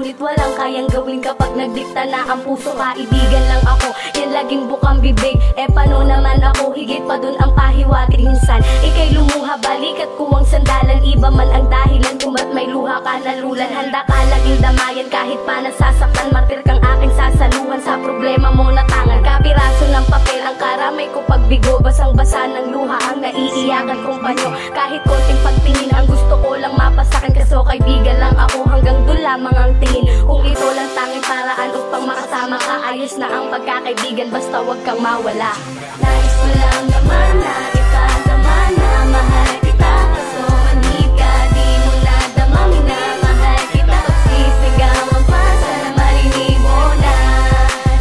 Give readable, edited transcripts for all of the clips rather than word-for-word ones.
ngunit walang kayang gawin kapag nagdikta na ang puso. Kaibigan lang ako, yan laging bukang bibig. Paano naman ako, higit pa dun ang pahiwatig. Minsan, ika'y lumuha, balikat kuwang sandalan. Iba man ang dahilan kung ba't may luha ka nalulan. Handa ka laging damayan kahit pa nasasaktan. Martir kang aking sasaluhan, sa problema mo natangan. Kapiraso ng papel ang karamay ko pagbigo. Basang-basa ng luha ang naiiyakan kong panyo. Kahit konting pagtingin ang gusto ko lang mapasakin. Kaso kaibigan lang ako, hanggang dun lamang ang tingin. Kung ito lang tanging paraan upang makasama ka, ayos na ang pagkakaibigan, basta wag kang mawala. Nais ko lang naman na ipadama na mahal kita. Kaso manhid ka, di mo nadama, minamahal kita. Pagsisigawan pa, sana marinig mo na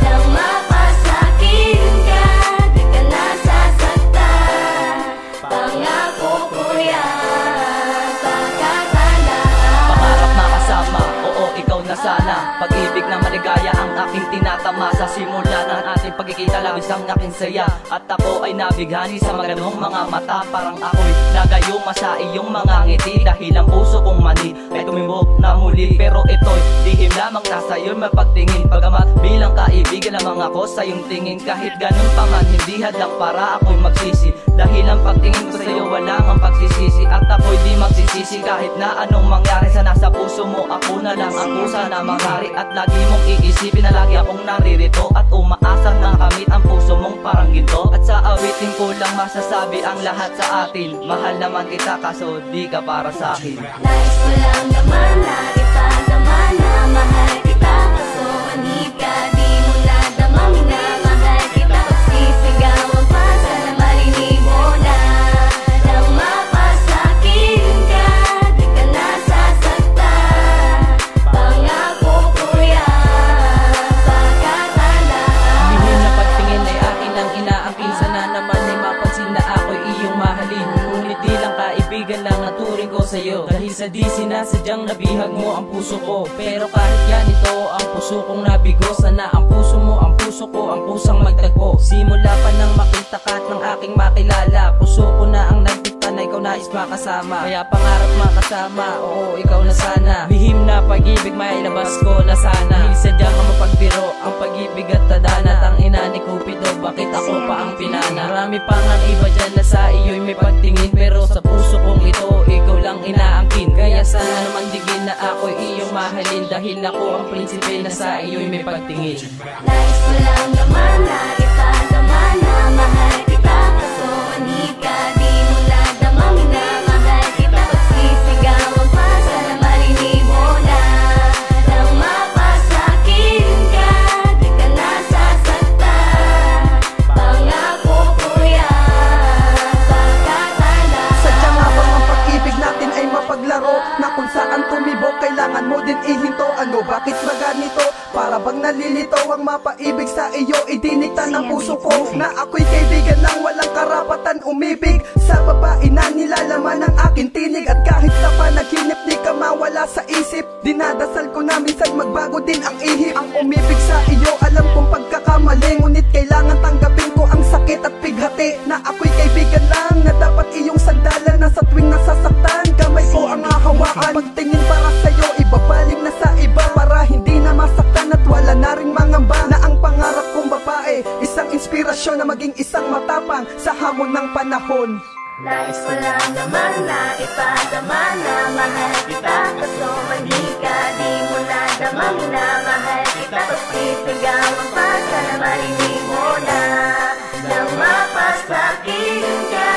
nang mapasakin ka, di ka nasasaktan. Pangako ko yan, pagkatandaan. Pangarap makasama, oo ikaw na sana. Pag-ibig na maligaya ang aking tinatama. Sa simula ng ating pagkikita, labis ang aking saya. At ako ay nabighani sa magandang mga mata. Parang ako'y nagayuma sa iyong mga ngiti. Dahil ang puso kong mani ay tumimbok na muli. Pero ito'y lihim lamang nasa iyo'y mapagtingin. Bagamat bilang kaibigan lamang ako sa iyong tingin. Kahit ganun pa man, hindi hadlang para ako'y magsisi. Dahil ang pagtingin ko sa iyo wala ang pagsisisi. At ako'y di magsisisi kahit na anong mangyari. Sa nasa puso mo ako na lang ang kusa na mangyari. At lagi mong iisipin na lagi akong naririto. At umaasa na kamit ang puso mong parang ginto. At sa awitin ko lang masasabi ang lahat sa atin. Mahal naman kita kaso di ka para sa akin. Nais ko lang naman na ipadama na mahal kita. Kaso manhid ka, di mo nadama, minamahal kita. Pagsisigawan pa, sana marinig mo na nang mapasakin ka, di ka nasasaktan. Pangako ko yan, pagkatandaan. Lihim na pagtingin ay akin ang inaangkin. Sana naman ay mapansin na ako'y iyong mahalin. Ngunit di lang kaibigan lang ang turing ko sa'yo. Dahil sa di sinasadyang nabihag mo ang puso ko. Pero kahit ganito ang puso kong nabigo, sana ang puso mo ang puso ko, ang pusang magtagpo. Simula pa nang makita ka at ng aking makilala, puso ko na ang nagdikta na ikaw nais makasama. Kaya pangarap makasama, oo ikaw na sana. Lihim na pag-ibig mailabas ko na sana. Dahil sadyang mapagbiro ang pag-ibig at tadhana. Ang ina ni Cupido, bakit ako pa ang pinana? Marami pang ang iba dyan na sa iyo'y may pagtingin. Pero sa puso kong ito, ikaw lang inaangkin. Kaya sana naman digin na ako'y iyong mahalin. Dahil ako ang prinsipe na sa iyo'y may pagtingin. Nais ko lang naman na ipadama na mahal kita. Kaso manhid ka, di mo nadama, minamahal kita. Pagsisigawan pa, sana marinig mo na nang mapasakin ka, di ka nasasaktan. Pangako ko yan, pagkatandaan. Sadyang habang ang pag-ibig natin ay mapaglaro, na kung saan tumibok kailangan mo din ihinto. Ano bakit ba ganito? Para bang nalilito ang mapaibig sa iyo. Idinikta ng puso ko na ako'y kaibigan lang, walang karapatan umibig sa babae na nilalaman ng aking tinig. At kahit sa panaginip di ka mawala sa isip, dinadasal ko na minsan magbago din ang ihip. Ang umibig sa iyo alam kong pagkakamali, ngunit kailangan tanggapin ko ang sakit at pighati. Na ako'y kaibigan lang na dapat iyong sandalan, na sa tuwing nasasaktan kamay ko ang hahawakan. Pagtingin para sa'yo ibabaling na sa iba, para hindi na masaktan at wala na ring mangamba. Na ang pangarap kong babae, isang inspirasyon na maging isang matapang sa hamon ng panahon. Nais ko lang naman na ipadama na mahal kita. Kaso manhid ka, di mo nadama, minamahal kita. Pagsisigawan pa, sana marinig mo na nang mapasakin ka,